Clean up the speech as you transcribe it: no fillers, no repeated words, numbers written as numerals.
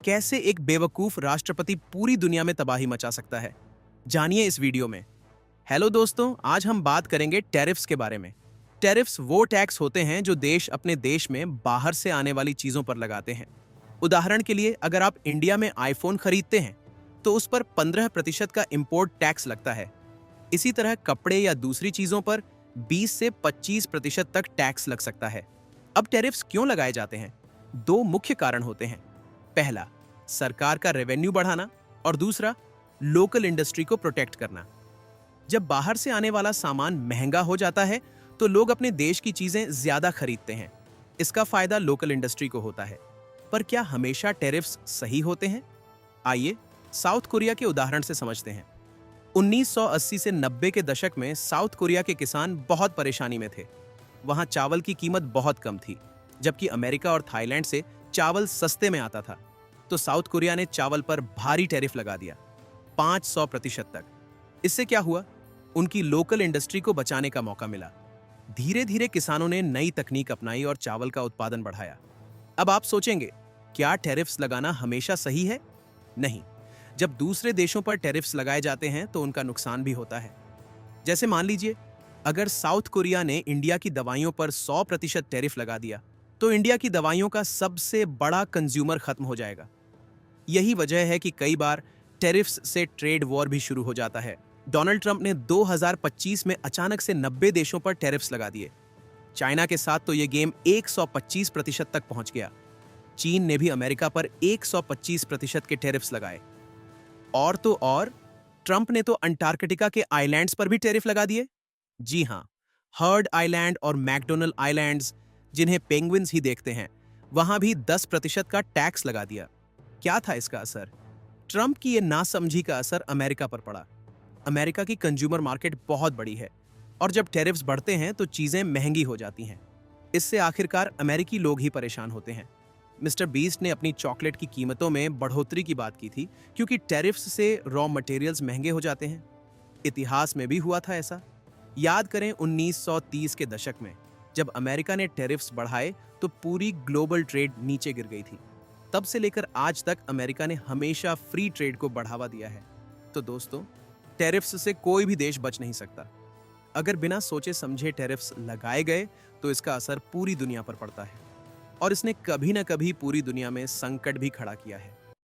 कैसे एक बेवकूफ राष्ट्रपति पूरी दुनिया में तबाही मचा सकता है, जानिए इस वीडियो में। हेलो दोस्तों, आज हम बात करेंगे टैरिफ्स के बारे में। टैरिफ्स वो टैक्स होते हैं जो देश अपने देश में बाहर से आने वाली चीजों पर लगाते हैं। उदाहरण के लिए, अगर आप इंडिया में आईफोन खरीदते हैं तो उस पर 15% का इंपोर्ट टैक्स लगता है। इसी तरह कपड़े या दूसरी चीजों पर 20 से 25% तक टैक्स लग सकता है। अब टैरिफ्स क्यों लगाए जाते हैं? दो मुख्य कारण होते हैं। पहला, सरकार का रेवेन्यू बढ़ाना, और दूसरा, लोकल इंडस्ट्री को प्रोटेक्ट करना। जब बाहर से आने वाला सामान महंगा हो जाता है तो लोग अपने देश की चीजें ज्यादा खरीदते हैं। इसका फायदा लोकल इंडस्ट्री को होता है। पर क्या हमेशा टैरिफ्स सही होते हैं? आइए साउथ कोरिया के उदाहरण से समझते हैं। 1980 से 90 के दशक में साउथ कोरिया के किसान बहुत परेशानी में थे। वहां चावल की कीमत बहुत कम थी, जबकि अमेरिका और थाईलैंड से चावल सस्ते में आता था। तो साउथ कोरिया ने चावल पर भारी टैरिफ लगा दिया, 500% तक। इससे क्या हुआ? उनकी लोकल इंडस्ट्री को बचाने का मौका मिला। धीरे धीरे किसानों ने नई तकनीक अपनाई और चावल का उत्पादन बढ़ाया। अब आप सोचेंगे, क्या टैरिफ्स लगाना हमेशा सही है? नहीं। जब दूसरे देशों पर टैरिफ्स लगाए जाते हैं तो उनका नुकसान भी होता है। जैसे मान लीजिए, अगर साउथ कोरिया ने इंडिया की दवाइयों पर 100% टैरिफ लगा दिया तो इंडिया की दवाइयों का सबसे बड़ा कंज्यूमर खत्म हो जाएगा। यही वजह है कि कई बार टैरिफ्स से ट्रेड वॉर भी शुरू हो जाता है। डोनाल्ड ट्रंप ने 2025 में अचानक से 90 देशों पर टैरिफ्स लगा दिए। चाइना के साथ तो ये गेम 125% तक पहुंच गया। चीन ने भी अमेरिका पर 125% के टैरिफ्स लगाए। और तो और, ट्रंप ने तो अंटार्कटिका के आइलैंड्स पर भी टैरिफ लगा दिए। जी हां, हर्ड आइलैंड और मैकडोनल्ड आइलैंड्स, जिन्हें पेंगुइन्स ही देखते हैं, वहां भी 10% का टैक्स लगा दिया। क्या था इसका असर? ट्रंप की ये नासमझी का असर अमेरिका पर पड़ा। अमेरिका की कंज्यूमर मार्केट बहुत बड़ी है, और जब टैरिफ्स बढ़ते हैं तो चीजें महंगी हो जाती हैं। इससे आखिरकार अमेरिकी लोग ही परेशान होते हैं। मिस्टर बीस्ट ने अपनी चॉकलेट की कीमतों में बढ़ोतरी की बात की थी, क्योंकि टैरिफ्स से रॉ मटेरियल्स महंगे हो जाते हैं। इतिहास में भी हुआ था ऐसा। याद करें 1930 के दशक में, जब अमेरिका ने टैरिफ्स बढ़ाए तो पूरी ग्लोबल ट्रेड नीचे गिर गई थी। तब से लेकर आज तक अमेरिका ने हमेशा फ्री ट्रेड को बढ़ावा दिया है। तो दोस्तों, टैरिफ्स से कोई भी देश बच नहीं सकता। अगर बिना सोचे समझे टैरिफ्स लगाए गए तो इसका असर पूरी दुनिया पर पड़ता है, और इसने कभी ना कभी पूरी दुनिया में संकट भी खड़ा किया है।